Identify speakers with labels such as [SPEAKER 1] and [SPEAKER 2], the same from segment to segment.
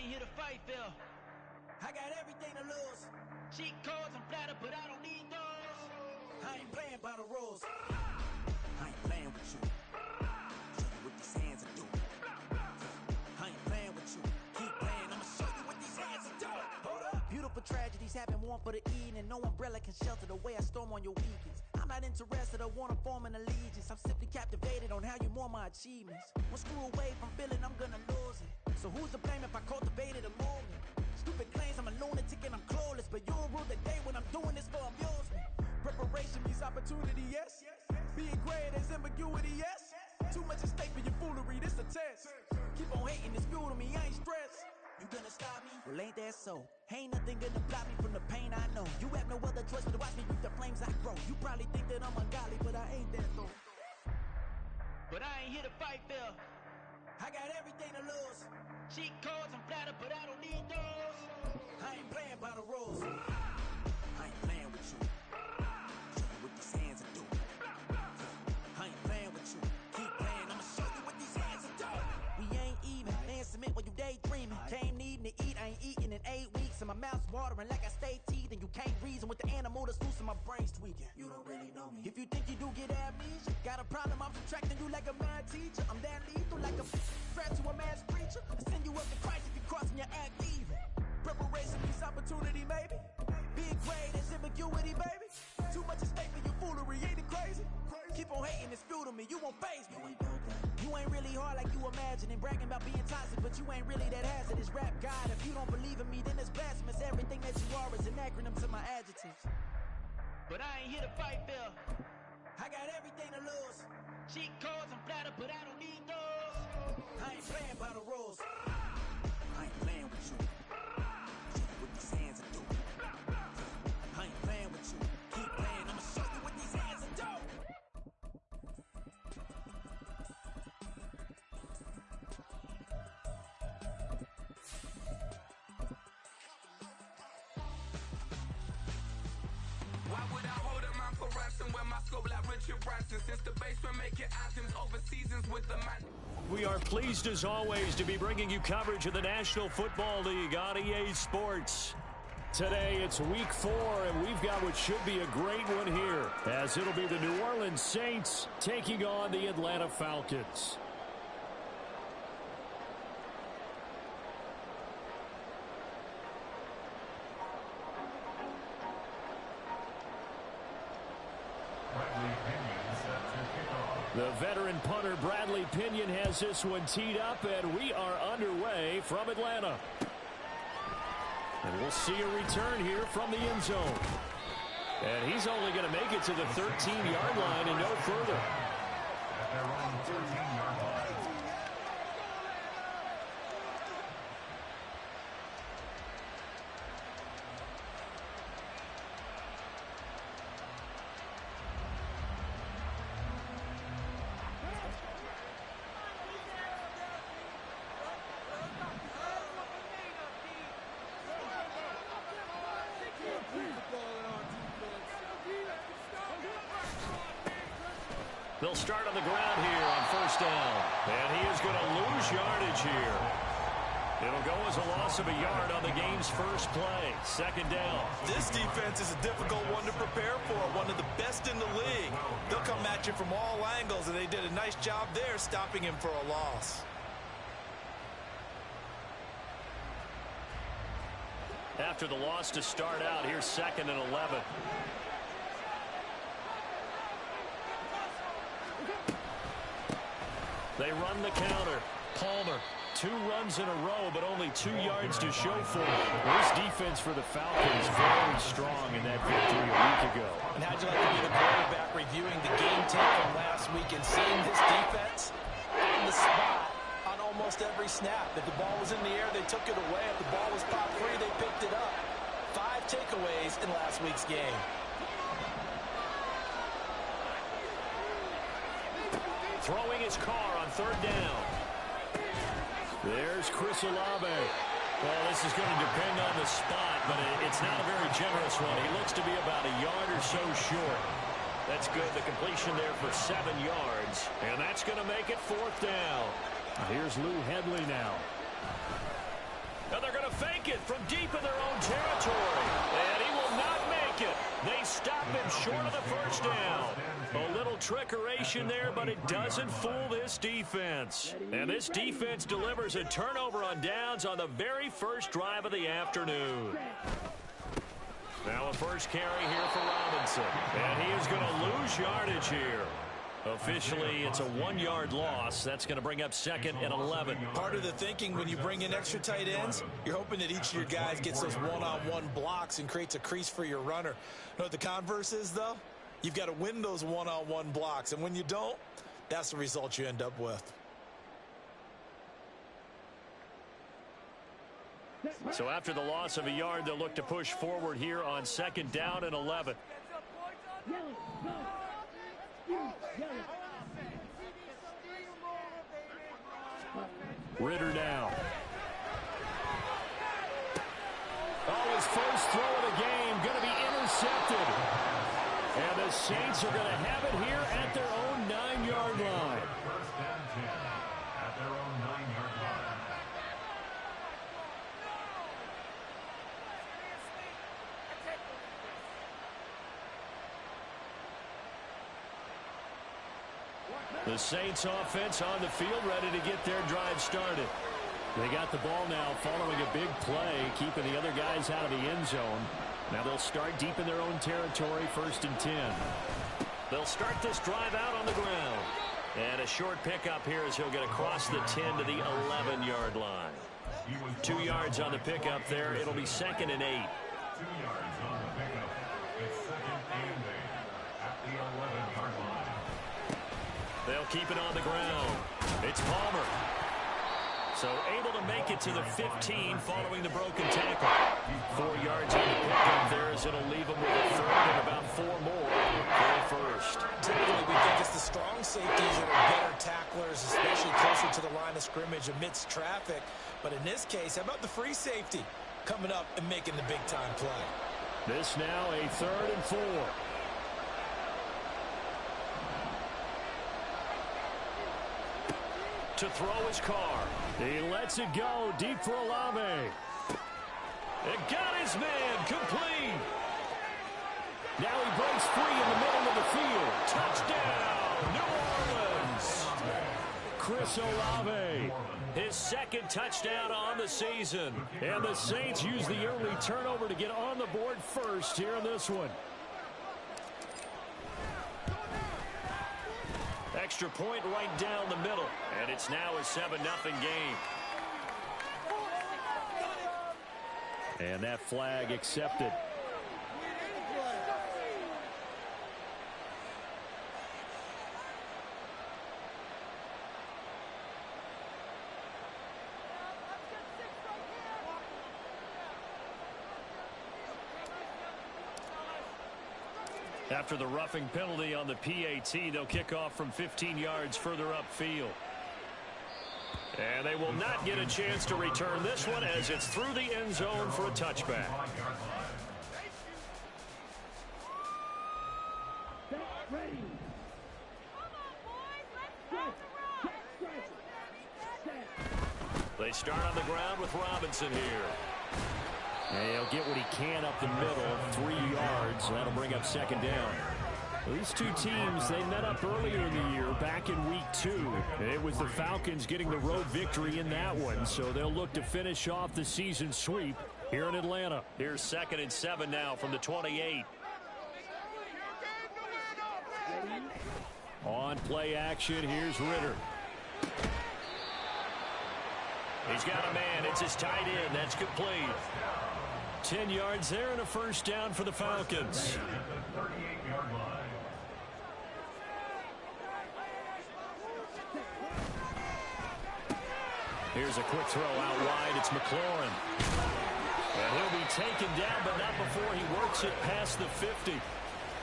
[SPEAKER 1] ain't here to fight, Phil. I got everything to lose. Cheat codes, I'm flattered, but I don't need those. I ain't playing by the rules. I ain't playing with you. Show you what these hands are doing. I ain't playing with you. Keep playing, I'ma show you what these hands are doing. Hold up. Beautiful tragedies happen, one for the evening. No umbrella can shelter the way I storm on your weekends. I'm not interested or wanna form an allegiance. I'm simply captivated on how you more my achievements. One screw away from feeling I'm gonna lose it. So who's to blame if I cultivated a movement? Stupid claims I'm a lunatic and I'm clueless, but you'll rule the day when I'm doing this for amusement. Preparation means opportunity, yes. Being great is ambiguity, yes. Too much at stake for your foolery, this a test. Keep on hating, it's fuel to me, I ain't stressed. You gonna stop me? Well, ain't that so? Ain't nothing gonna block me from the pain I know. You have no other choice but to watch me reap the flames I grow. You probably think that I'm ungodly, but I ain't that though. But I ain't here to fight, Phil. I got everything to lose. Cheat codes, I'm flattered, but I don't need those. I ain't playing by the rules. I ain't playing with you. Show you what these hands are doing. I ain't playing with you. Keep playing, I'ma show you what these hands are doing. We ain't even. Laying cement while you daydreaming. Came needing to eat, I ain't eating in 8 weeks. And my mouth's watering like I stay teething. You can't reason with the animal that's loose and my brain's tweaking. You don't really know me. If you think you do get amnesia, got a problem, I'm subtracting you like a mad teacher. I'm that lethal like a threat to a mass preacher. I send you up to Christ if you crossing your act evil. Preparation means opportunity, maybe. Being great is ambiguity, baby. Too much at stake for your foolery, ain't it crazy? Keep on hating, it's fuel to me, you won't faze me. You ain't really hard like you imagining. Bragging about being toxic, but you ain't really that hazardous. Rap God, if you don't believe in me, then it's blasphemous. Everything that you are is an acronym to my adjectives. But I ain't here to fight, Phil. I got everything to lose. Cheat codes, I'm flattered, but I don't need those. I ain't playing by the rules. I ain't playing with you. Show you what these hands are doing. I ain't playing with you. Keep playing, I'ma show you what these hands are doing.
[SPEAKER 2] Why would I hold a man for ransom when my scope like Richard Branson? Since the basement making anthems over seasons with the man.
[SPEAKER 3] We are pleased as always to be bringing you coverage of the National Football League on EA Sports. Today it's week 4 and we've got what should be a great one here, as it'll be the New Orleans Saints taking on the Atlanta Falcons. The veteran punter Bradley Pinion has this one teed up, and we are underway from Atlanta. And we'll see a return here from the end zone. And he's only going to make it to the 13-yard line and no further.
[SPEAKER 4] They're on the 13-yard line.
[SPEAKER 3] They'll start on the ground here on first down. And he is going to lose yardage here. It'll go as a loss of a yard on the game's first play. Second down.
[SPEAKER 5] This defense is a difficult one to prepare for, one of the best in the league. They'll come at you from all angles, and they did a nice job there stopping him for a loss.
[SPEAKER 3] After the loss to start out, here's 2nd and 11. They run the counter. Palmer, 2 runs in a row, but only 2 yards to show for it. This defense for the Falcons very strong in that victory a week ago.
[SPEAKER 5] And how'd you like to be the quarterback reviewing the game tape from last week and seeing this defense on the spot on almost every snap? If the ball was in the air, they took it away. If the ball was popped free, they picked it up. 5 takeaways in last week's game.
[SPEAKER 3] Throwing his car on 3rd down. There's Chris Olave. Well, this is going to depend on the spot, but it's not a very generous one. He looks to be about a yard or so short. That's good. The completion there for 7 yards. And that's going to make it 4th down. Here's Lou Hedley now. And they're going to fake it from deep in their own territory. And he will not make it. They stop him short of the first down. A little trickeration there, but it doesn't fool this defense. And this defense delivers a turnover on downs on the very first drive of the afternoon. Now a first carry here for Robinson. And he is going to lose yardage here. Officially, it's a 1-yard loss. That's going to bring up 2nd and 11.
[SPEAKER 5] Part of the thinking when you bring in extra tight ends, you're hoping that each of your guys gets those one-on-one blocks and creates a crease for your runner. You know what the converse is, though? You've got to win those one-on-one blocks. And when you don't, that's the result you end up with.
[SPEAKER 3] So after the loss of a yard, they'll look to push forward here on 2nd down and 11. Ritter now. Oh, his first throw of the game going to be intercepted. And the Saints are going to have it here at their own 9-yard line.
[SPEAKER 4] First and 10 at their own 9-yard line.
[SPEAKER 3] The Saints offense on the field, ready to get their drive started. They got the ball now following a big play, keeping the other guys out of the end zone. Now they'll start deep in their own territory, 1st and 10. They'll start this drive out on the ground. And a short pickup here as he'll get across the 10 to the 11-yard line. 2 yards on the pickup there. It'll be 2nd and 8.
[SPEAKER 4] 2 yards on the pickup. It's 2nd and 8 at the 11-yard line.
[SPEAKER 3] They'll keep it on the ground. It's Palmer. So able to make it to the 15 following the broken tackle. 4 yards on the pickup there as it'll leave them with a 3rd and about 4 more for a first.
[SPEAKER 5] Typically, we think it's the strong safeties that are better tacklers, especially closer to the line of scrimmage amidst traffic. But in this case, how about the free safety coming up and making the big-time play?
[SPEAKER 3] This now a 3rd and 4. To throw his car. He lets it go deep for Olave. It got his man complete. Now he breaks free in the middle of the field. Touchdown, New Orleans. Chris Olave, his 2nd touchdown on the season. And the Saints use the early turnover to get on the board first here in this one. Extra point right down the middle. And it's now a 7-0 game. And that flag accepted. After the roughing penalty on the PAT, they'll kick off from 15 yards further upfield. And they will not get a chance to return this one as it's through the end zone for a touchback. They start on the ground with Robinson here. And he'll get what he can up the middle, 3 yards. That'll bring up 2nd down. These two teams, they met up earlier in the year, back in week 2. It was the Falcons getting the road victory in that one, so they'll look to finish off the season sweep here in Atlanta. Here's 2nd and 7 now from the 28. On play action, here's Ritter. He's got a man. It's his tight end. That's complete. 10 yards there and a first down for the Falcons. Here's a quick throw out wide. It's McLaurin. And he'll be taken down, but not before he works it past the 50.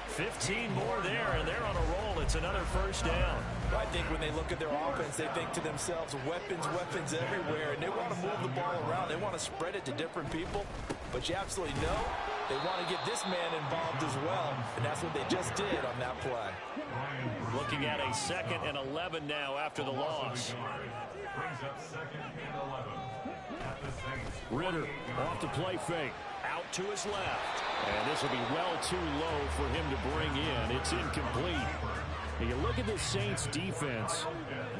[SPEAKER 3] 15 more there, and they're on a roll. It's another first down.
[SPEAKER 5] I think when they look at their offense, they think to themselves, weapons, weapons everywhere, and they want to move the ball around. They want to spread it to different people, but you absolutely know they want to get this man involved as well, and that's what they just did on that play.
[SPEAKER 3] Looking at a 2nd and 11 now after the loss.
[SPEAKER 4] Brings up 2nd and 11 at the Saints
[SPEAKER 3] Ritter off the play fake. Out to his left. And this will be well too low for him to bring in. It's incomplete. You look at the Saints defense.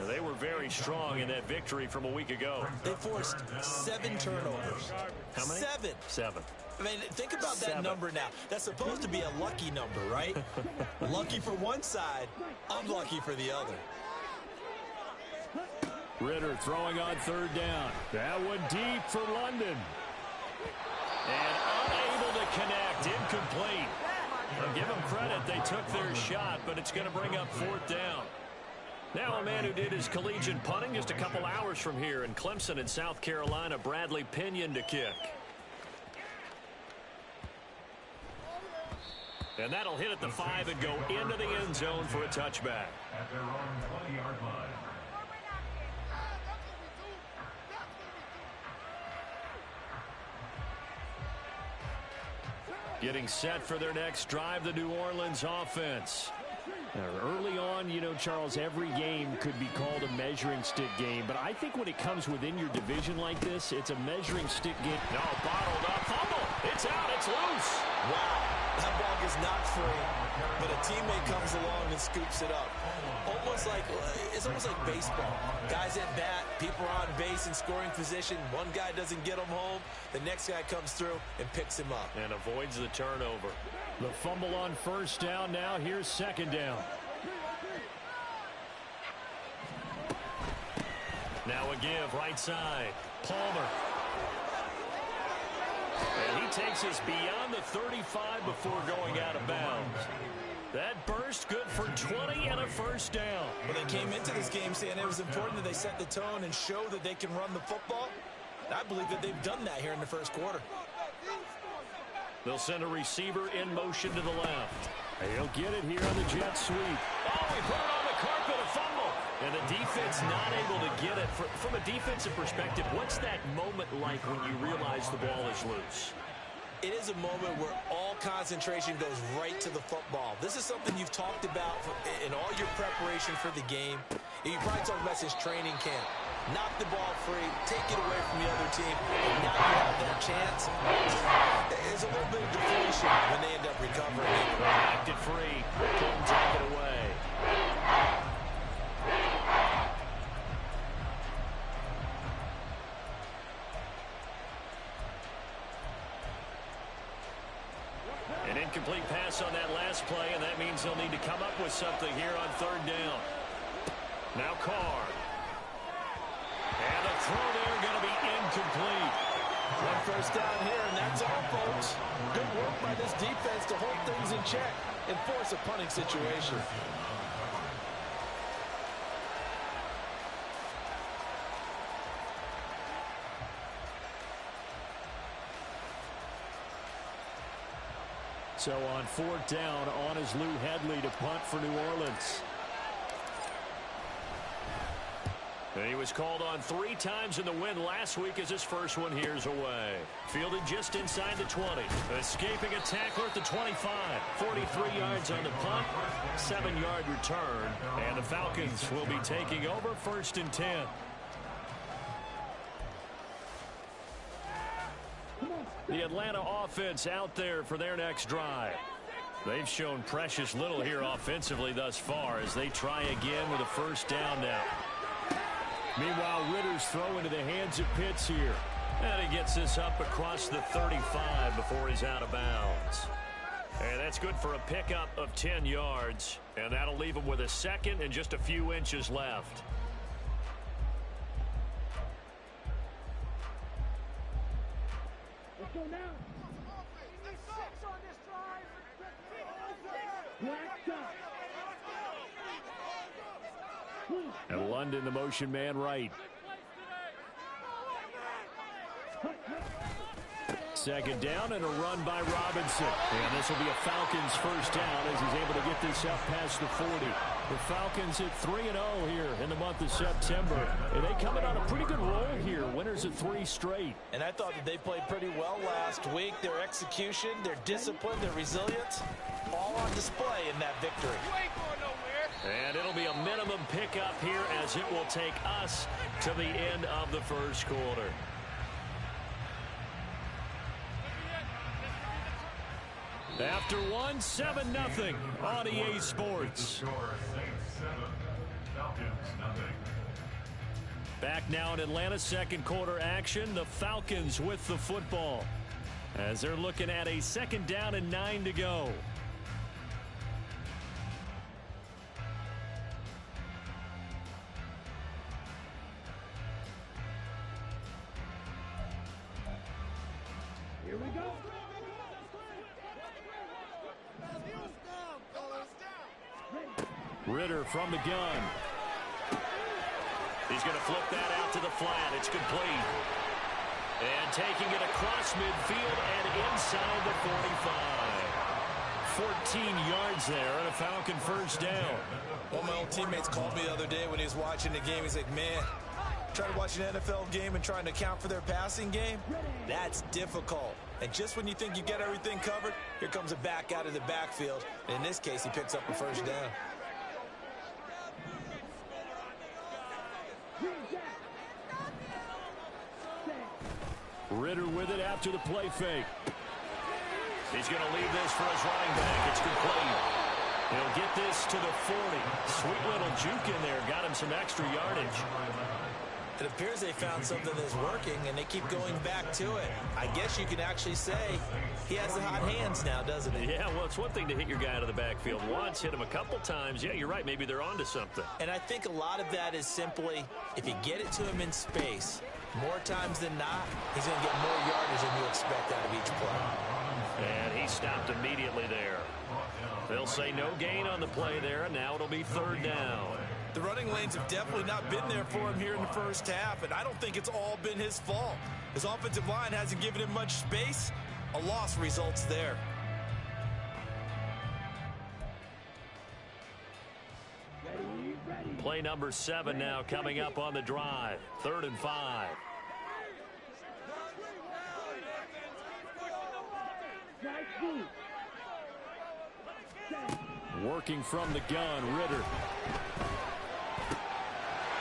[SPEAKER 3] They were very strong in that victory from a week ago.
[SPEAKER 5] They forced 7 turnovers.
[SPEAKER 3] How many?
[SPEAKER 5] 7.
[SPEAKER 3] 7.
[SPEAKER 5] I mean, think about that number now. That's supposed to be a lucky number, right? Lucky for one side, unlucky for the other.
[SPEAKER 3] Ritter throwing on third down. That one deep for London. And unable to connect. Incomplete. I'll give them credit. They took their shot, but it's going to bring up fourth down. Now a man who did his collegiate punting just a couple hours from here in Clemson in South Carolina, Bradley Pinion to kick. And that'll hit at the 5 and go into the end zone for a touchback.
[SPEAKER 4] At their own 20-yard line.
[SPEAKER 3] Getting set for their next drive, the New Orleans offense. Early on, you know, Charles, every game could be called a measuring stick game. But I think when it comes within your division like this, it's a measuring stick game. No, bottled up. Fumble. It's out. It's loose.
[SPEAKER 5] Wow. That ball is not free, but a teammate comes along and scoops it up. It's almost like baseball. Guys at bat, people are on base in scoring position. One guy doesn't get him home. The next guy comes through and picks him up.
[SPEAKER 3] And avoids the turnover. The fumble on first down now. Here's second down. Now a give right side. Palmer. And he takes us beyond the 35 before going out of bounds. That burst good for 20 and a first down.
[SPEAKER 5] Well, they came into this game saying it was important that they set the tone and show that they can run the football. I believe that they've done that here in the first quarter.
[SPEAKER 3] They'll send a receiver in motion to the left. He'll get it here on the jet sweep. Oh, he put it on the carpet, a fumble. And the defense not able to get it. From a defensive perspective, what's that moment like when you realize the ball is loose?
[SPEAKER 5] It is a moment where all concentration goes right to the football. This is something you've talked about in all your preparation for the game. You probably talked about since training camp. Knock the ball free, take it away from the other team, and now you have that chance. There's a little bit of deflation when they end up recovering it.
[SPEAKER 3] Knocked it free, couldn't take it away. An incomplete pass on that last play, and that means they'll need to come up with something here on third down. Now Carr. And the throw there going to be incomplete.
[SPEAKER 5] One first down here, and that's all, folks. Good work by this defense to hold things in check and force a punting situation.
[SPEAKER 3] So on fourth down, on is Lou Hedley to punt for New Orleans. And he was called on 3 times in the win last week as his first one here's away. Fielded just inside the 20. Escaping a tackler at the 25. 43 yards on the punt. 7-yard return. And the Falcons will be taking over first and 10. The Atlanta offense out there for their next drive. They've shown precious little here offensively thus far as they try again with a first down now. Meanwhile, Ritter's throw into the hands of Pitts here. And he gets this up across the 35 before he's out of bounds. And that's good for a pickup of 10 yards. And that'll leave him with a second and just a few inches left.
[SPEAKER 6] Let's go now.
[SPEAKER 3] And London, the motion man right. Second down and a run by Robinson. And this will be a Falcons first down as he's able to get this up past the 40. The Falcons at 3-0 here in the month of September. And they coming on a pretty good roll here. Winners of 3 straight.
[SPEAKER 5] And I thought that they played pretty well last week. Their execution, their discipline, their resilience, all on display in that victory.
[SPEAKER 3] And it'll be a minimum pickup here as it will take us to the end of the first quarter. After one, 7-0 on EA Sports.
[SPEAKER 4] Score Saints 7, Falcons nothing.
[SPEAKER 3] Back now in Atlanta, second quarter action. The Falcons with the football as they're looking at a 2nd down and 9 to go.
[SPEAKER 1] Here we go.
[SPEAKER 3] Ridder from the gun. He's going to flip that out to the flat. It's complete. And taking it across midfield and inside the 45. 14 yards there and a Falcon first down.
[SPEAKER 5] One of my old teammates called me the other day when he was watching the game. He's like, man, trying to watch an NFL game and trying to account for their passing game, that's difficult. And just when you think you get everything covered, here comes a back out of the backfield. And in this case, he picks up a first down.
[SPEAKER 3] Ridder with it after the play fake. He's going to leave this for his running back. It's complete. He'll get this to the 40. Sweet little juke in there. Got him some extra yardage.
[SPEAKER 5] It appears they found something that's working, and they keep going back to it. I guess you can actually say he has the hot hands now, doesn't he?
[SPEAKER 3] Yeah, well, it's one thing to hit your guy out of the backfield once, hit him a couple times. Yeah, you're right. Maybe they're onto something.
[SPEAKER 5] And I think a lot of that is simply if you get it to him in space, more times than not, he's going to get more yardage than you expect out of each play.
[SPEAKER 3] And he stopped immediately there. They'll say no gain on the play there, and now it'll be 3rd down.
[SPEAKER 5] The running lanes have definitely not been there for him here in the first half, and I don't think it's all been his fault. His offensive line hasn't given him much space. A loss results there.
[SPEAKER 3] Play number 7 now coming up on the drive. 3rd and 5. Working from the gun, Ridder.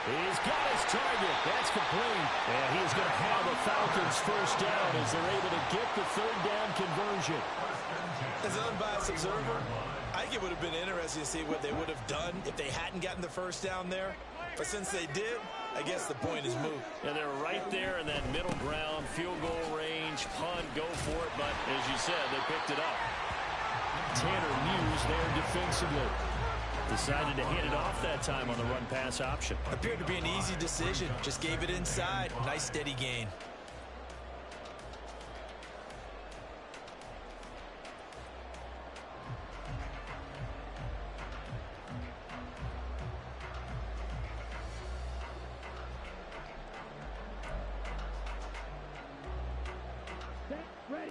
[SPEAKER 3] He's got his target. That's complete. And he's going to have a Falcons first down as they're able to get the 3rd down conversion.
[SPEAKER 5] As an unbiased observer, I think it would have been interesting to see what they would have done if they hadn't gotten the first down there. But since they did, I guess the point is moot.
[SPEAKER 3] And they're right there in that middle ground, field goal range, punt, go for it. But as you said, they picked it up. Tanner Muse there defensively. Decided to hand it off that time on the run-pass option.
[SPEAKER 5] Appeared to be an easy decision. Just gave it inside. Nice steady gain.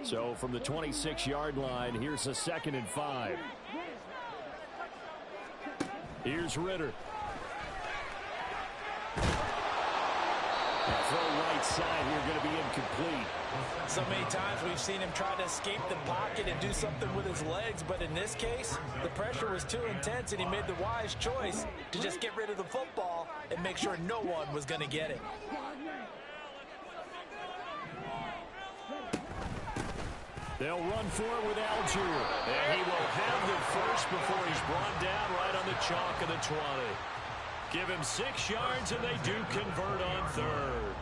[SPEAKER 3] So from the 26-yard line, here's a 2nd and 5. Here's Ridder. Throw right side here, going to be incomplete.
[SPEAKER 5] So many times we've seen him try to escape the pocket and do something with his legs, but in this case, the pressure was too intense and he made the wise choice to just get rid of the football and make sure no one was going to get it.
[SPEAKER 3] They'll run for it with Algier. And he will have the first before he's brought down right on the chalk of the 20. Give him 6 yards, and they do convert on 3rd.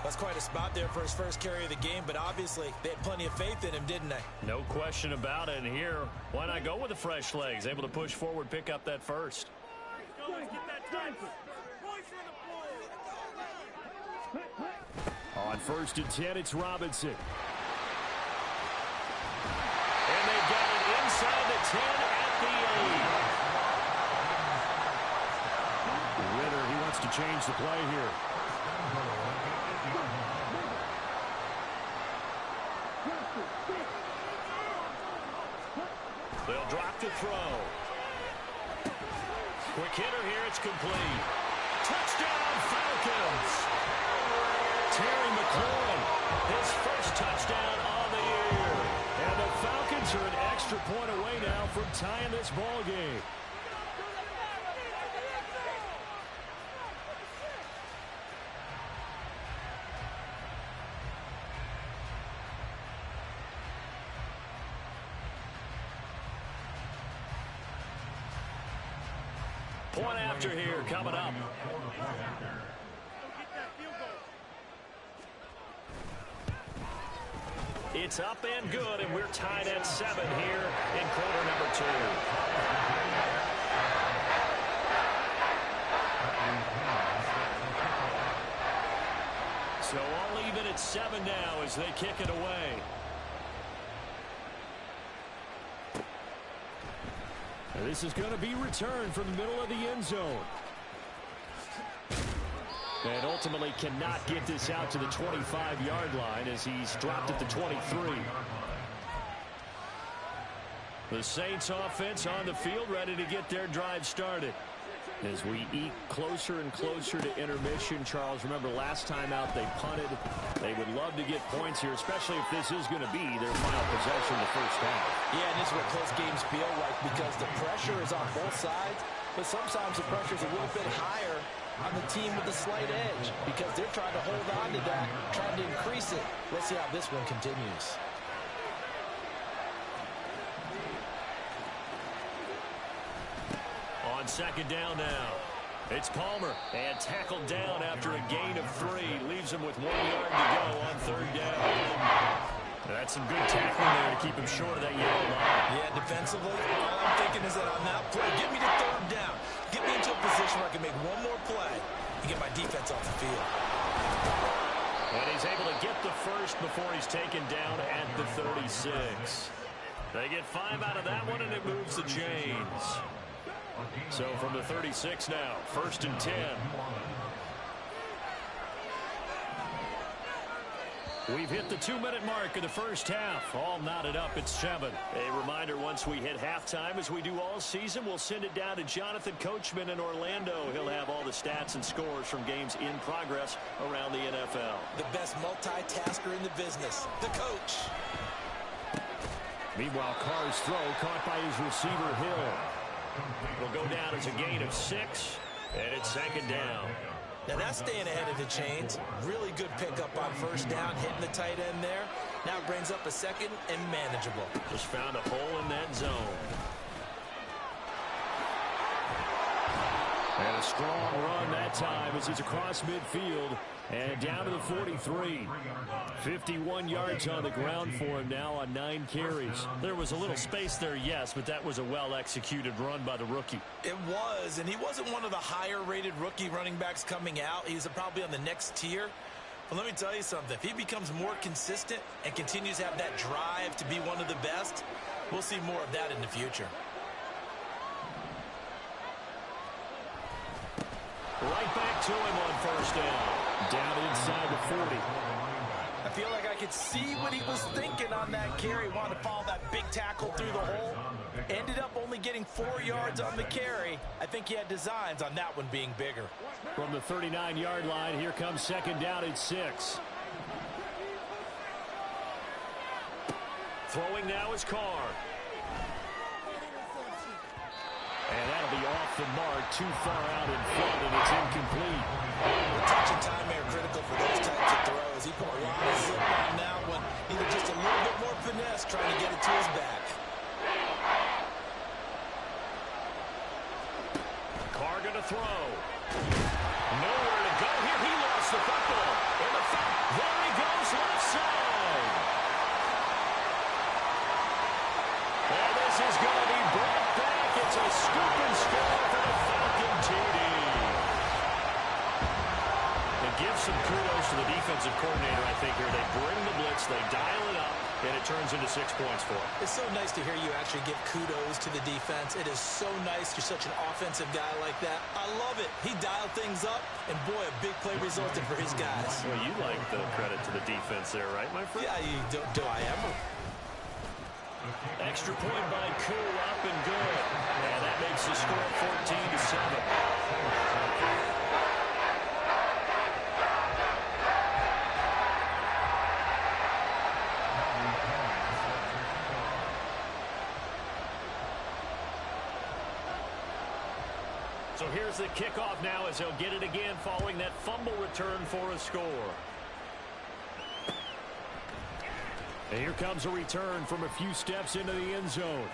[SPEAKER 5] That's quite a spot there for his first carry of the game, but obviously they had plenty of faith in him, didn't they?
[SPEAKER 3] No question about it. And here, why not go with the fresh legs? Able to push forward, pick up that first. On 1st and 10, it's Robinson. And they've got it inside the 10 at the 8. Ridder, he wants to change the play here. They'll drop the throw. Quick hitter here, it's complete. Touchdown, Falcons! Terry McLaurin, his first touchdown on the year. And the Falcons are an extra point away now from tying this ball game. Point after here coming up. It's up and good, and we're tied at 7 here in quarter number 2. So all even at 7 now as they kick it away. And this is going to be returned from the middle of the end zone. And ultimately cannot get this out to the 25-yard line as he's dropped at the 23. The Saints offense on the field ready to get their drive started. As we eke closer and closer to intermission, Charles, remember last time out they punted. They would love to get points here, especially if this is going to be their final possession in the first half.
[SPEAKER 5] Yeah, and this is what close games feel like because the pressure is on both sides, but sometimes the pressure is a little bit higher on the team with the slight edge because they're trying to hold on to that, trying to increase it. Let's see how this one continues.
[SPEAKER 3] On second down now, it's Palmer, and tackled down after a gain of 3. Leaves him with 1 yard to go on third down. That's some good tackling there to keep him short of that yellow line.
[SPEAKER 5] Yeah, defensively, all I'm thinking is that on that play, get me to third down. Get me into a position where I can make one more play and get my defense off the field.
[SPEAKER 3] And he's able to get the first before he's taken down at the 36. They get 5 out of that one, and it moves the chains. So from the 36 now, 1st and 10. We've hit the 2-minute mark of the first half. All knotted up at 7. A reminder, once we hit halftime, as we do all season, we'll send it down to Jonathan Coachman in Orlando. He'll have all the stats and scores from games in progress around the NFL.
[SPEAKER 5] The best multitasker in the business, the coach.
[SPEAKER 3] Meanwhile, Carr's throw caught by his receiver, Hill. Will go down as a gain of 6, and it's second down.
[SPEAKER 5] Now that's staying ahead of the chains. Really good pickup on first down, hitting the tight end there. Now it brings up a second and manageable.
[SPEAKER 3] Just found a hole in that zone. And a strong run that time as he's across midfield and down to the 43. 51 yards on the ground for him now on 9 carries. There was a little space there, yes, but that was a well-executed run by the rookie.
[SPEAKER 5] It was, and he wasn't one of the higher-rated rookie running backs coming out. He's probably on the next tier. But let me tell you something. If he becomes more consistent and continues to have that drive to be one of the best, we'll see more of that in the future.
[SPEAKER 3] Right back to him on first down. Down inside the 40.
[SPEAKER 5] I feel like I could see what he was thinking on that carry. Wanted to follow that big tackle through the hole. Ended up only getting 4 yards on the carry. I think he had designs on that one being bigger.
[SPEAKER 3] From the 39-yard line, here comes second down at 6. Throwing now is Carr. And that'll be off the mark, too far out in front, and it's incomplete.
[SPEAKER 5] The touch and time are critical for those types of throws. He put a lot of zip on that one. Needed just a little bit more finesse trying to get it to his back.
[SPEAKER 3] Carr gonna throw. Nowhere to go here. He lost the football. And there he goes, left side. And this is going to be brought back. It's a scoop and score for the Falcon TD. And give some kudos to the defensive coordinator, I think, here. They bring the blitz, they dial it up, and it turns into 6 points for them.
[SPEAKER 5] It's so nice to hear you actually give kudos to the defense. It is so nice. You're such an offensive guy like that. I love it. He dialed things up, and boy, a big play resulted for his guys.
[SPEAKER 3] Well, you like the credit to the defense there, right, my friend?
[SPEAKER 5] Yeah, do I ever?
[SPEAKER 3] Extra point by Koo, up and good. And that makes the score 14-7. So here's the kickoff now as he'll get it again following that fumble return for a score. And here comes a return from a few steps into the end zone.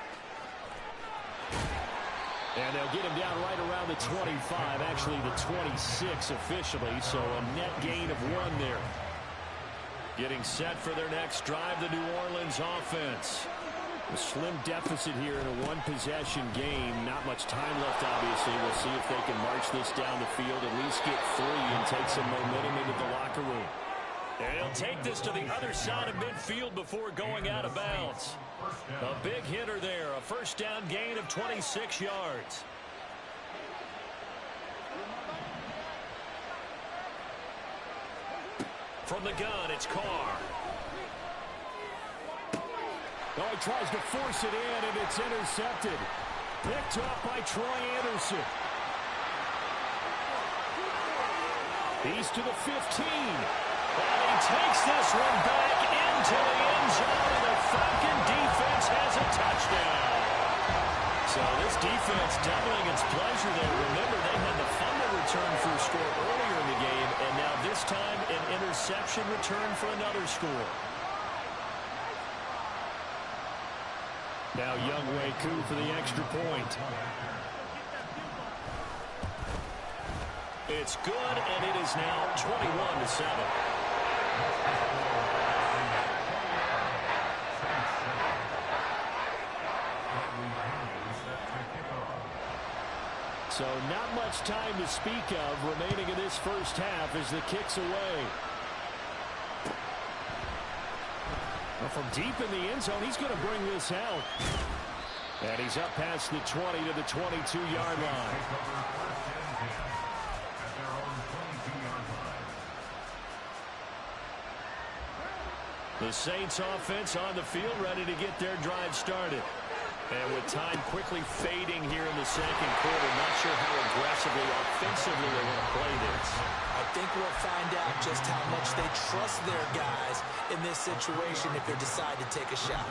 [SPEAKER 3] And they'll get him down right around the 25, actually the 26 officially, so a net gain of 1 there. Getting set for their next drive, the New Orleans offense. A slim deficit here in a one-possession game. Not much time left, obviously. We'll see if they can march this down the field, at least get 3 and take some momentum into the locker room. And he'll take this to the other side of midfield before going out of bounds. A big hitter there, a first down gain of 26 yards. From the gun, it's Carr. Oh, he tries to force it in, and it's intercepted. Picked up by Troy Anderson. He's to the 15. And he takes this one back into the end zone, and the Falcon defense has a touchdown. So this defense doubling its pleasure there. Remember, they had the fumble return for a score earlier in the game, and now this time an interception return for another score. Now Younghoe Koo for the extra point. It's good, and it is now 21-7. So not much time to speak of remaining in this first half as the kick's away. Well, from deep in the end zone, he's going to bring this out. And he's up past the 20 to the 22-yard line. The Saints offense on the field ready to get their drive started. And with time quickly fading here in the second quarter, not sure how aggressively, offensively they want to play this.
[SPEAKER 5] I think we'll find out just how much they trust their guys in this situation if they decide to take a shot.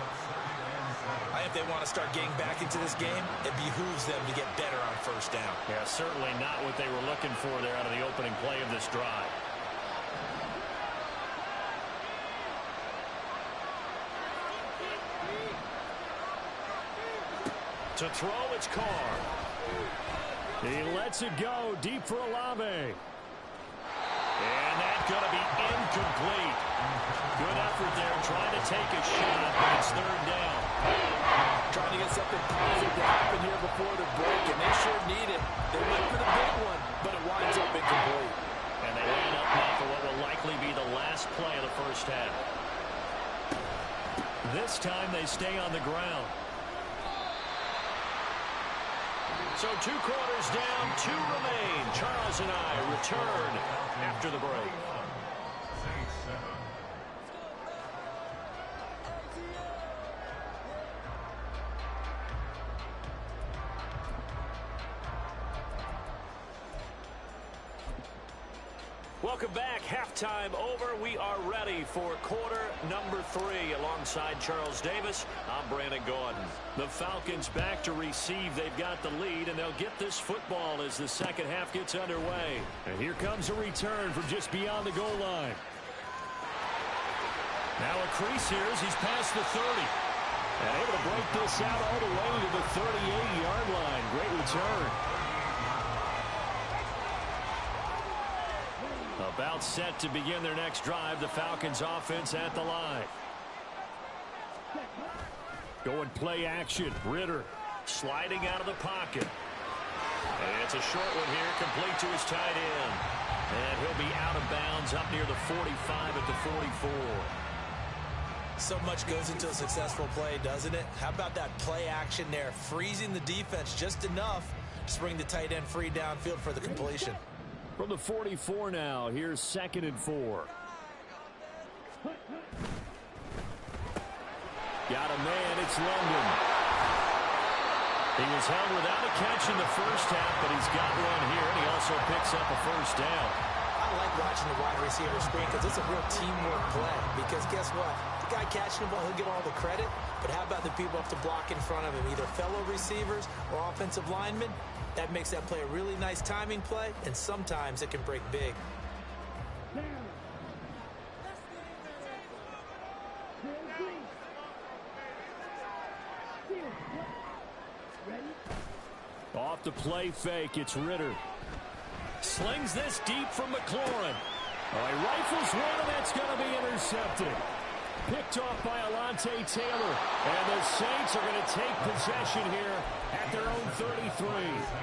[SPEAKER 5] I think if they want to start getting back into this game, it behooves them to get better on first down.
[SPEAKER 3] Yeah, certainly not what they were looking for there out of the opening play of this drive. To throw, it's Carr. He lets it go deep for Olave. And that's going to be incomplete. Good effort there, trying to take a shot, but it's third down.
[SPEAKER 5] Trying to get something positive to happen here before the break, and they sure need it. They went for the big one, but it winds up incomplete.
[SPEAKER 3] And they line up now for what will likely be the last play of the first half. This time they stay on the ground. So 2 quarters down, 2 remain. Charles and I return after the break. Welcome back. Halftime over. We are ready for quarter number 3. Alongside Charles Davis, I'm Brandon Gaudin. The Falcons back to receive. They've got the lead, and they'll get this football as the second half gets underway. And here comes a return from just beyond the goal line. Now a crease here as he's past the 30. And able to break this out all the way to the 38-yard line. Great return. About set to begin their next drive. The Falcons offense at the line. Going play action. Ritter sliding out of the pocket. And it's a short one here, complete to his tight end. And he'll be out of bounds up near the 45 at the 44.
[SPEAKER 5] So much goes into a successful play, doesn't it? How about that play action there, freezing the defense just enough to bring the tight end free downfield for the completion.
[SPEAKER 3] From the 44 now, here's 2nd and 4. Got a man, it's London. He was held without a catch in the first half, but he's got one here, and he also picks up a first down.
[SPEAKER 5] I like watching the wide receiver screen because it's a real teamwork play. Because guess what? The guy catching the ball, he'll get all the credit, but how about the people have to block in front of him, either fellow receivers or offensive linemen? That makes that play a really nice timing play, and sometimes it can break big.
[SPEAKER 3] Off the play fake, it's Ritter. Slings this deep from McLaurin. Oh, he rifles one, and that's going to be intercepted. Picked off by Alontae Taylor. And the Saints are going to take possession here at their own 33.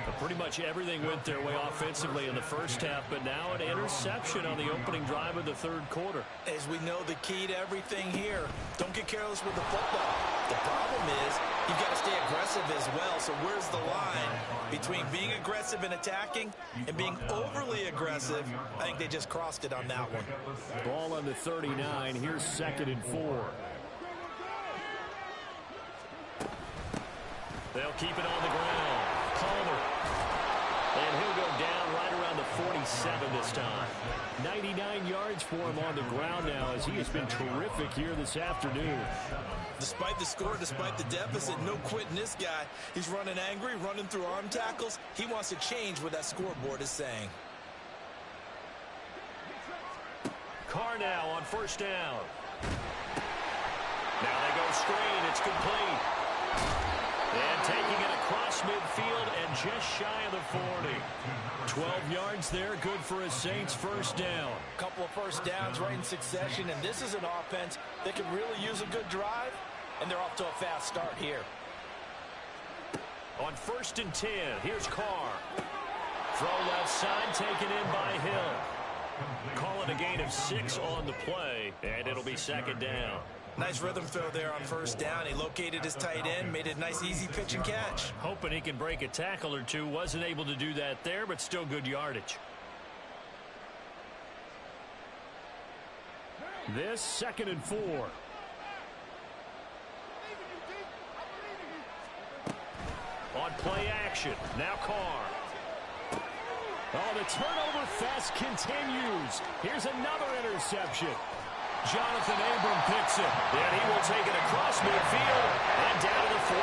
[SPEAKER 3] But pretty much everything went their way offensively in the first half, but now an interception on the opening drive of the third quarter.
[SPEAKER 5] As we know, the key to everything here, don't get careless with the football. The problem is you've got to stay aggressive as well. So where's the line between being aggressive and attacking and being overly aggressive? I think they just crossed it on that one.
[SPEAKER 3] Ball on the 39. Here's 2nd and 4. They'll keep it on the ground. Palmer. And he'll go down right around the 47 this time. 99 yards for him on the ground now as he has been terrific here this afternoon.
[SPEAKER 5] Despite the score, despite the deficit, no quitting this guy. He's running angry, running through arm tackles. He wants to change what that scoreboard is saying.
[SPEAKER 3] Carr now on first down. Now they go screen. It's complete. And taking it across midfield and just shy of the 40. 12 yards there, good for a Saints first down.
[SPEAKER 5] Couple of first downs right in succession, and this is an offense that could really use a good drive, and they're off to a fast start here.
[SPEAKER 3] On 1st and 10, here's Carr. Throw left side, taken in by Hill. Call it a gain of 6 on the play, and it'll be 2nd down.
[SPEAKER 5] Nice rhythm throw there on first down. He located his tight end, made it a nice, easy pitch and catch.
[SPEAKER 3] Hoping he can break a tackle or two. Wasn't able to do that there, but still good yardage. This 2nd and 4. On play action. Now Carr. Oh, the turnover fest continues. Here's another interception. Jonathan Abram picks it, and he will take it across midfield and down to the 45.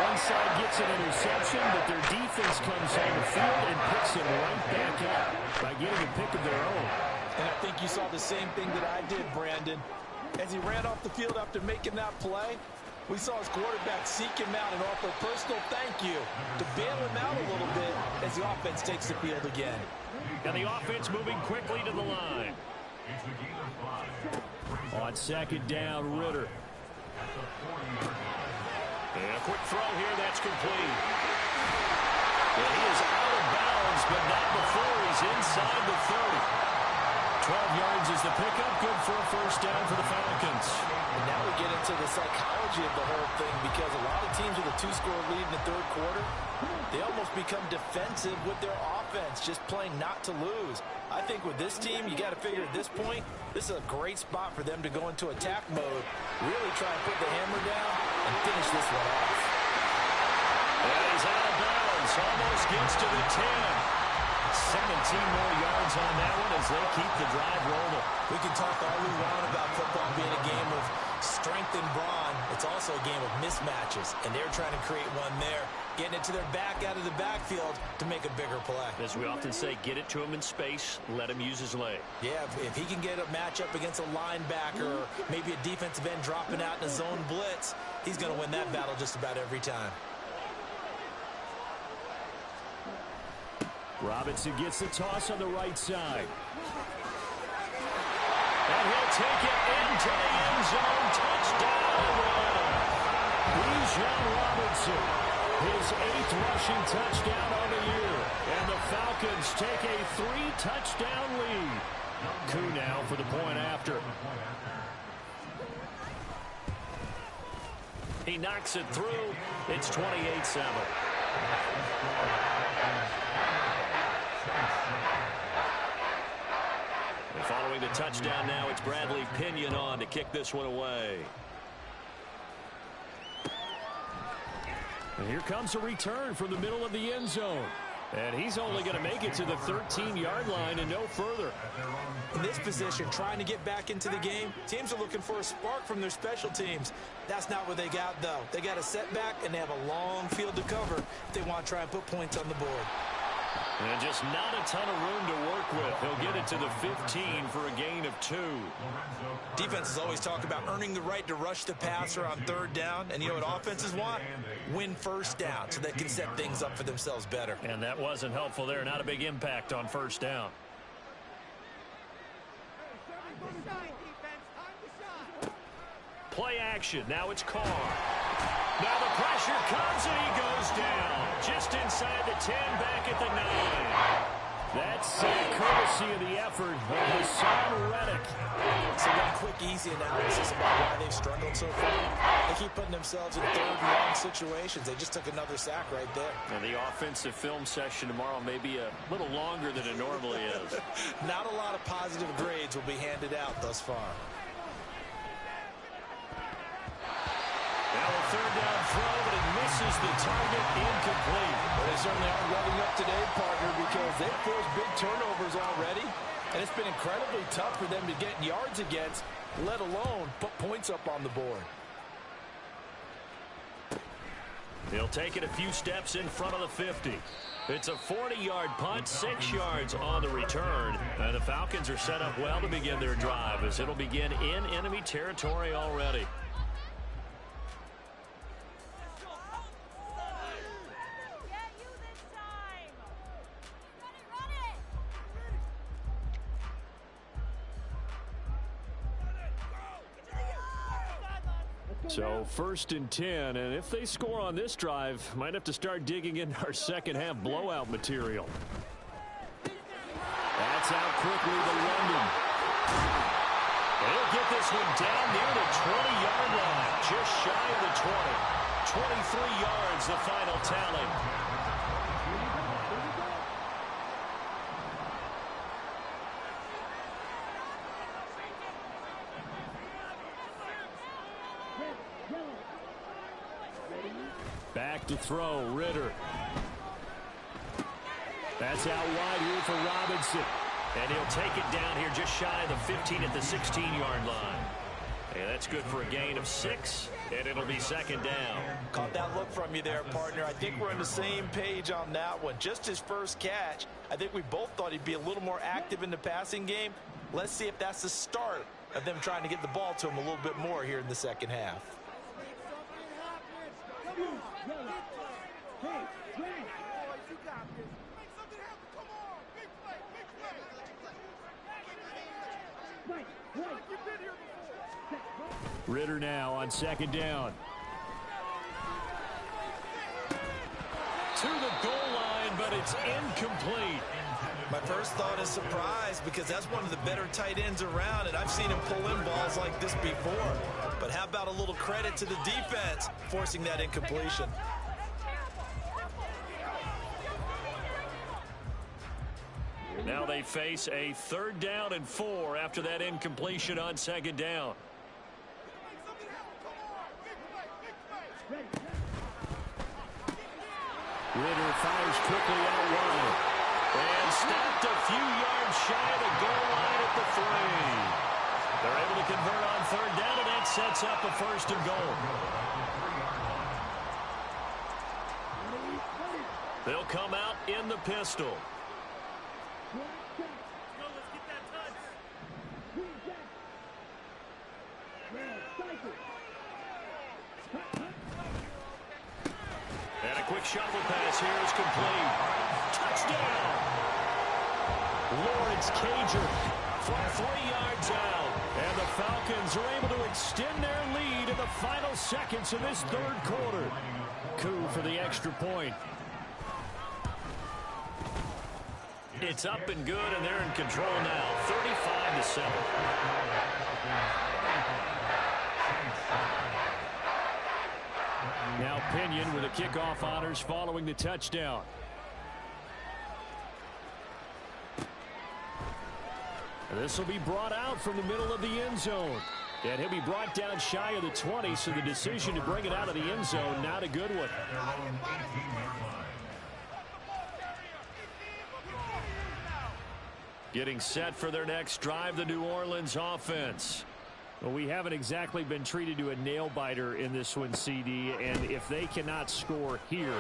[SPEAKER 3] One side gets an interception, but their defense comes on the field and picks it right back up by getting a pick of their own.
[SPEAKER 5] And I think you saw the same thing that I did, Brandon. As he ran off the field after making that play, we saw his quarterback seek him out and offer a personal thank you to bail him out a little bit as the offense takes the field again.
[SPEAKER 3] And the offense moving quickly to the line. On 2nd down, Ritter. And a quick throw here, that's complete. And he is out of bounds, but not before he's inside the 30. 12 yards is the pickup, good for a first down for the Falcons.
[SPEAKER 5] And now we get into the psychology of the whole thing, because a lot of teams with a 2-score lead in the third quarter, they almost become defensive with their offense, just playing not to lose. I think with this team, you got to figure at this point, this is a great spot for them to go into attack mode, really try and put the hammer down and finish this one off.
[SPEAKER 3] And he's out of bounds, almost gets to the 10. 17 more yards on that one as they keep the drive rolling.
[SPEAKER 5] We can talk all we want about football being a game of strength and brawn. It's also a game of mismatches, and they're trying to create one there, getting it to their back out of the backfield to make a bigger play.
[SPEAKER 3] As we often say, get it to him in space, let him use his leg.
[SPEAKER 5] Yeah, if he can get a matchup against a linebacker or maybe a defensive end dropping out in a zone blitz, he's going to win that battle just about every time.
[SPEAKER 3] Robinson gets the toss on the right side. And he'll take it into the end zone. Touchdown run. Bijan Robinson, his 8th rushing touchdown on the year. And the Falcons take a 3-touchdown lead. Koo now for the point after. He knocks it through. It's 28-7. And following the touchdown now, it's Bradley Pinion on to kick this one away. And here comes a return from the middle of the end zone. And he's only going to make it to the 13-yard line and no further.
[SPEAKER 5] In this position, trying to get back into the game, teams are looking for a spark from their special teams. That's not what they got, though. They got a setback, and they have a long field to cover if they want to try and put points on the board.
[SPEAKER 3] And just not a ton of room to work with. He'll get it to the 15 for a gain of 2.
[SPEAKER 5] Defenses always talk about earning the right to rush the passer on third down. And you know what offenses want? Win first down so they can set things up for themselves better.
[SPEAKER 3] And that wasn't helpful there. Not a big impact on first down. Play action. Now it's Carr. Now the pressure comes and he goes down. Just inside the 10, back at the 9. That's courtesy of the effort of Hassan Reddick.
[SPEAKER 5] So one quick, easy analysis about why they've struggled so far. They keep putting themselves in third and long situations. They just took another sack right there.
[SPEAKER 3] And the offensive film session tomorrow may be a little longer than it normally is.
[SPEAKER 5] Not a lot of positive grades will be handed out thus far.
[SPEAKER 3] Now a third down throw, but it misses the target, incomplete.
[SPEAKER 6] Well, they certainly aren't revving up today, partner, because they've forced big turnovers already, and it's been incredibly tough for them to get yards against, let alone put points up on the board.
[SPEAKER 3] He'll take it a few steps in front of the 50. It's a 40-yard punt, 6 yards on the return. And the Falcons are set up well to begin their drive as it'll begin in enemy territory already. So 1st and 10, and if they score on this drive, might have to start digging into our second half blowout material. That's out quickly to London. He'll get this one down near the 20-yard line, just shy of the 20. 23 yards, the final tally. Back to throw, Ritter. That's out wide here for Robinson. And he'll take it down here just shy of the 15 at the 16-yard line. And that's good for a gain of 6, and it'll be second down.
[SPEAKER 5] Caught that look from you there, partner. I think we're on the same page on that one. Just his first catch, I think we both thought he'd be a little more active in the passing game. Let's see if that's the start of them trying to get the ball to him a little bit more here in the second half.
[SPEAKER 3] Ritter now on second down. To the goal line, but it's incomplete.
[SPEAKER 5] My first thought is surprise because that's one of the better tight ends around, and I've seen him pull in balls like this before. But how about a little credit to the defense forcing that incompletion?
[SPEAKER 3] Now they face a 3rd down and 4 after that incompletion on second down. Ritter fires quickly out wide. And stopped a few yards shy of the goal line at the 3. They're able to convert on 3rd down, and that sets up a 1st and goal. They'll come out in the pistol. And a quick shuffle pass here is complete. Touchdown! Lawrence Cager from 3 yards out. And the Falcons are able to extend their lead in the final seconds of this 3rd quarter. Coup for the extra point. It's up and good, and they're in control now. 35-7. Now Pinion with the kickoff honors following the touchdown. This will be brought out from the middle of the end zone. And he'll be brought down shy of the 20, so the decision to bring it out of the end zone, not a good one. Getting set for their next drive, the New Orleans offense. Well, we haven't exactly been treated to a nail-biter in this one, CD, and if they cannot score here,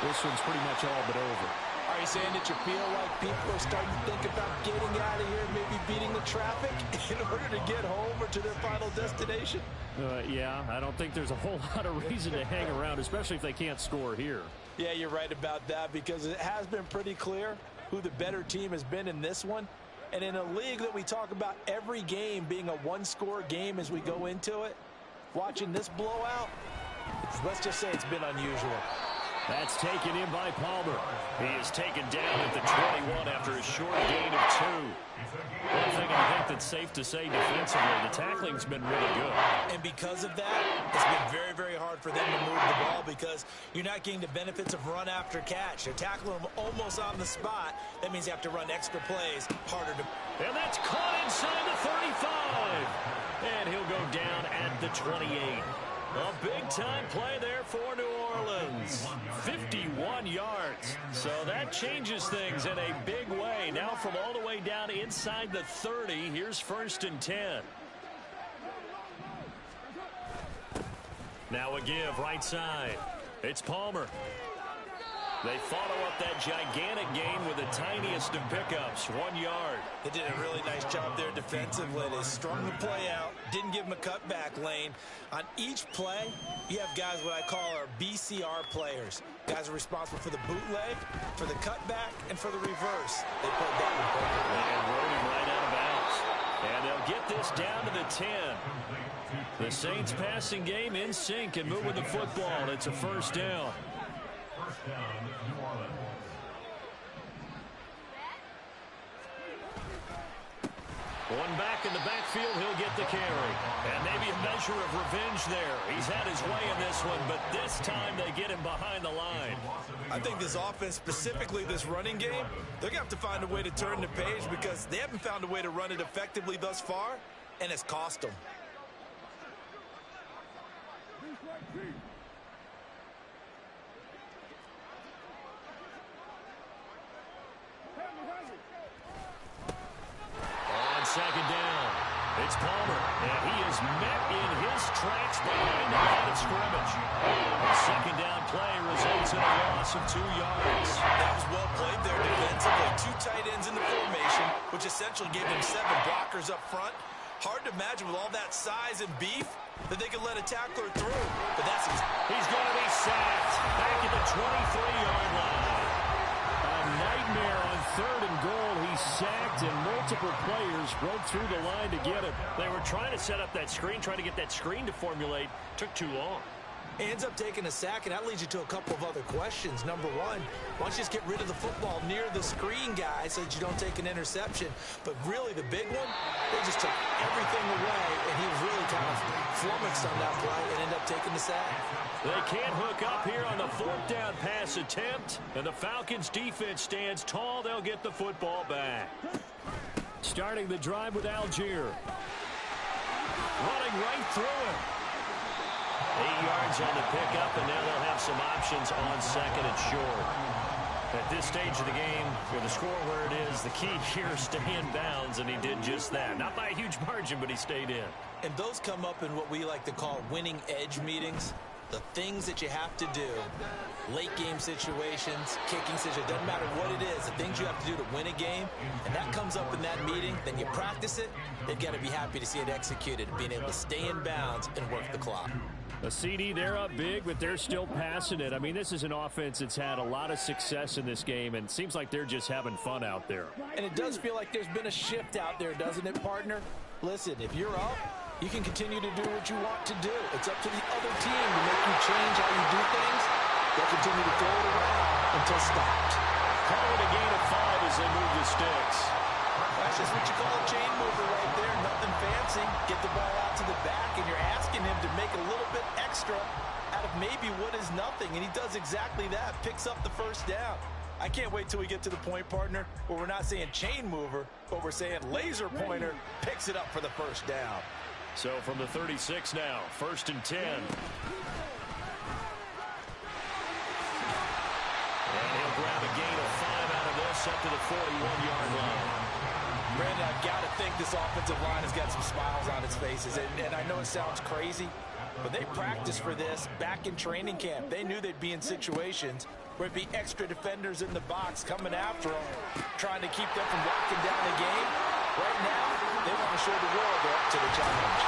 [SPEAKER 3] this one's pretty much all but over.
[SPEAKER 5] I Are you saying that you feel like people are starting to think about getting out of here, maybe beating the traffic in order to get home or to their final destination?
[SPEAKER 3] Yeah, I don't think there's a whole lot of reason to hang around, especially if they can't score here.
[SPEAKER 5] Yeah, you're right about that because it has been pretty clear who the better team has been in this one. And in a league that we talk about every game being a one-score game as we go into it, watching this blowout, let's just say it's been unusual.
[SPEAKER 3] That's taken in by Palmer. He is taken down at the 21 after a short gain of 2. One thing I think that's safe to say defensively, the tackling's been really good.
[SPEAKER 5] And because of that, it's been very, very hard for them to move the ball because you're not getting the benefits of run after catch. They're tackling them almost on the spot. That means you have to run extra plays, harder to...
[SPEAKER 3] And that's caught inside the 35. And he'll go down at the 28. A big-time play there for New Orleans. 51 yards. So that changes things in a big way. Now from all the way down inside the 30, here's 1st and 10. Now a give right side. It's Palmer. They follow up that gigantic gain with the tiniest of pickups, 1 yard.
[SPEAKER 5] They did a really nice job there defensively. They strung the play out, didn't give them a cutback lane. On each play, you have guys what I call our BCR players. Guys are responsible for the bootleg, for the cutback, and for the reverse. They played that one perfectly.
[SPEAKER 3] And rode him right out of bounds. And they'll get this down to the 10. The Saints passing game in sync and moving the football. It's a 1st down.
[SPEAKER 4] First down, New Orleans.
[SPEAKER 3] One back in the backfield, he'll get the carry. And maybe a measure of revenge there. He's had his way in this one, but this time they get him behind the line.
[SPEAKER 5] I think this offense, specifically this running game, they're going to have to find a way to turn the page because they haven't found a way to run it effectively thus far, and it's cost them.
[SPEAKER 3] On 2nd down, it's Palmer, and he is met in his tracks behind the line of scrimmage. The 2nd down play results in a loss of 2 yards.
[SPEAKER 5] That was well played there defensively. 2 tight ends in the formation, which essentially gave them 7 blockers up front. Hard to imagine with all that size and beef that they could let a tackler through. But that's
[SPEAKER 3] he's going to be sacked back at the 23-yard line. A nightmare on 3rd and goal. He's sacked, and multiple players broke through the line to get him. They were trying to set up that screen, trying to get that screen to formulate. Took too long.
[SPEAKER 5] He ends up taking a sack, and that leads you to a couple of other questions. Number one, why don't you just get rid of the football near the screen guy so that you don't take an interception? But really, the big one, they just took everything away, and he was really kind of flummoxed on that play and ended up taking the sack.
[SPEAKER 3] They can't hook up here on the 4th down pass attempt, and the Falcons' defense stands tall. They'll get the football back. Starting the drive with Algier. Running right through him. 8 yards on the pickup, and now they'll have some options on 2nd and short. At this stage of the game, with the score where it is, the key here is stay in bounds, and he did just that. Not by a huge margin, but he stayed in.
[SPEAKER 5] And those come up in what we like to call winning edge meetings. The things that you have to do, late game situations, kicking situations, doesn't matter what it is, the things you have to do to win a game, and that comes up in that meeting, then you practice it, they've got to be happy to see it executed, being able to stay in bounds and work the clock.
[SPEAKER 3] A CD, they're up big, but they're still passing it. I mean, this is an offense that's had a lot of success in this game, and it seems like they're just having fun out there.
[SPEAKER 5] And it does feel like there's been a shift out there, doesn't it, partner? Listen, if you're up, you can continue to do what you want to do. It's up to the other team to make you change how you do things. They'll continue to throw it around until stopped.
[SPEAKER 3] Call it a gain of 5 as they move the sticks.
[SPEAKER 5] That's just what you call a chain mover right there. Nothing fancy. Get the ball out to the back, and you're asking him to make a little bit extra out of maybe what is nothing. And he does exactly that. Picks up the 1st down. I can't wait till we get to the point, partner, where we're not saying chain mover, but we're saying laser pointer picks it up for the 1st down.
[SPEAKER 3] So from the 36 now, 1st and 10. And he'll grab a gain of 5 out of this up to the 41-yard line.
[SPEAKER 5] Brandon, I've got to think this offensive line has got some smiles on its faces. And I know it sounds crazy, but they practiced for this back in training camp. They knew they'd be in situations where it'd be extra defenders in the box coming after them, trying to keep them from locking down the game. Right now, they want to show the world they're up to the challenge.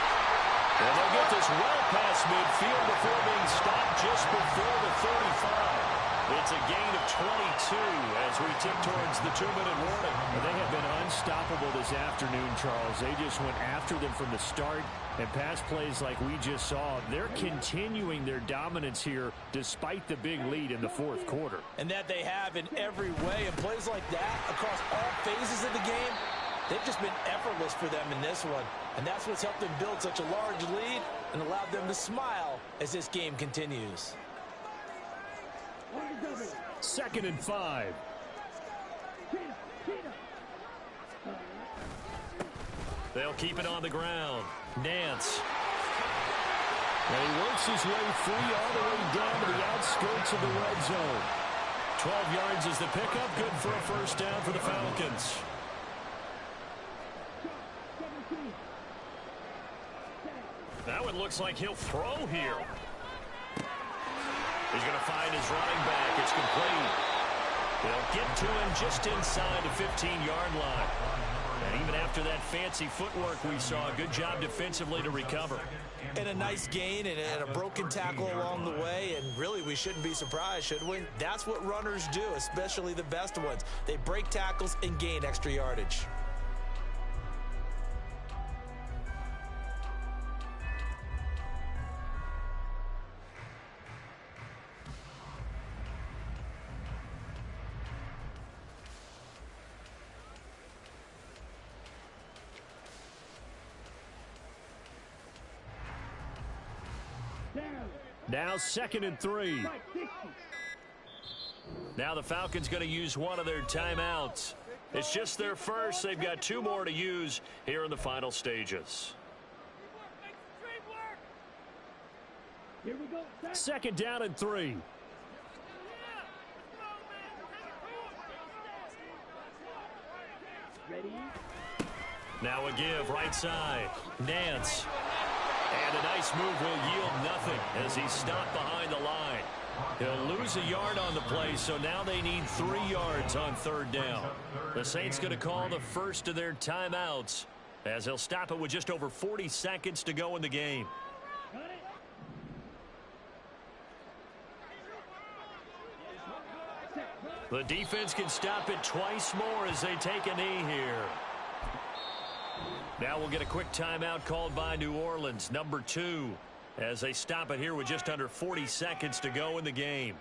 [SPEAKER 3] And they'll get this well past midfield before being stopped just before the 35. It's a gain of 22 as we tick towards the 2-minute warning.
[SPEAKER 7] They have been unstoppable this afternoon, Charles. They just went after them from the start, and pass plays like we just saw. They're continuing their dominance here despite the big lead in the fourth quarter.
[SPEAKER 5] And that they have in every way. And plays like that across all phases of the game, they've just been effortless for them in this one. And that's what's helped them build such a large lead and allowed them to smile as this game continues.
[SPEAKER 7] 2nd and 5.
[SPEAKER 3] They'll keep it on the ground. Nance.
[SPEAKER 7] And he works his way free all the way down to the outskirts of the red zone.
[SPEAKER 3] 12 yards is the pickup. Good for a first down for the Falcons. That one looks like he'll throw here. He's going to find his running back. It's complete. They'll get to him just inside the 15-yard line. And even after that fancy footwork we saw, good job defensively to recover.
[SPEAKER 5] And a nice gain and a broken tackle along the way. And really, we shouldn't be surprised, should we? That's what runners do, especially the best ones. They break tackles and gain extra yardage.
[SPEAKER 7] Now 2nd and 3.
[SPEAKER 3] Now the Falcons going to use one of their timeouts. It's just their first. They've got 2 more to use here in the final stages.
[SPEAKER 7] 2nd down and 3.
[SPEAKER 3] Now a give right side. Nance. And a nice move will yield nothing as he's stopped behind the line. He'll lose a yard on the play, so now they need 3 yards on 3rd down. The Saints going to call the first of their timeouts as they'll stop it with just over 40 seconds to go in the game. The defense can stop it twice more as they take a knee here. Now we'll get a quick timeout called by New Orleans, number 2, as they stop it here with just under 40 seconds to go in the game.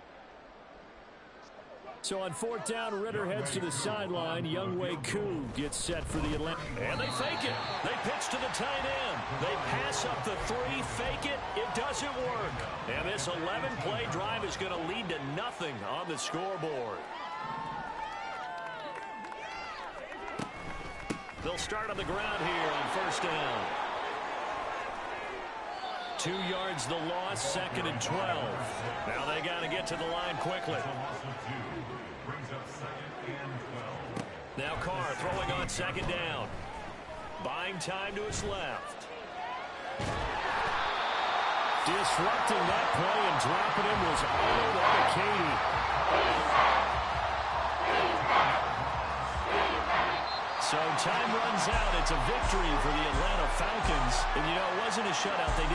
[SPEAKER 7] So on 4th down, Ritter heads to the sideline. Younghoe Koo gets set for the Atlanta.
[SPEAKER 3] And they fake it. They pitch to the tight end. They pass up the 3, fake it. It doesn't work. And this 11-play drive is going to lead to nothing on the scoreboard. They'll start on the ground here on 1st down. 2 yards the loss, 2nd and 12. Now they got to get to the line quickly. Now Carr throwing on 2nd down. Buying time to his left.
[SPEAKER 7] Disrupting that play and dropping him was Arnold Ebiketie.
[SPEAKER 3] So time runs out. It's a victory for the Atlanta Falcons. And, you know, it wasn't a shutout. They did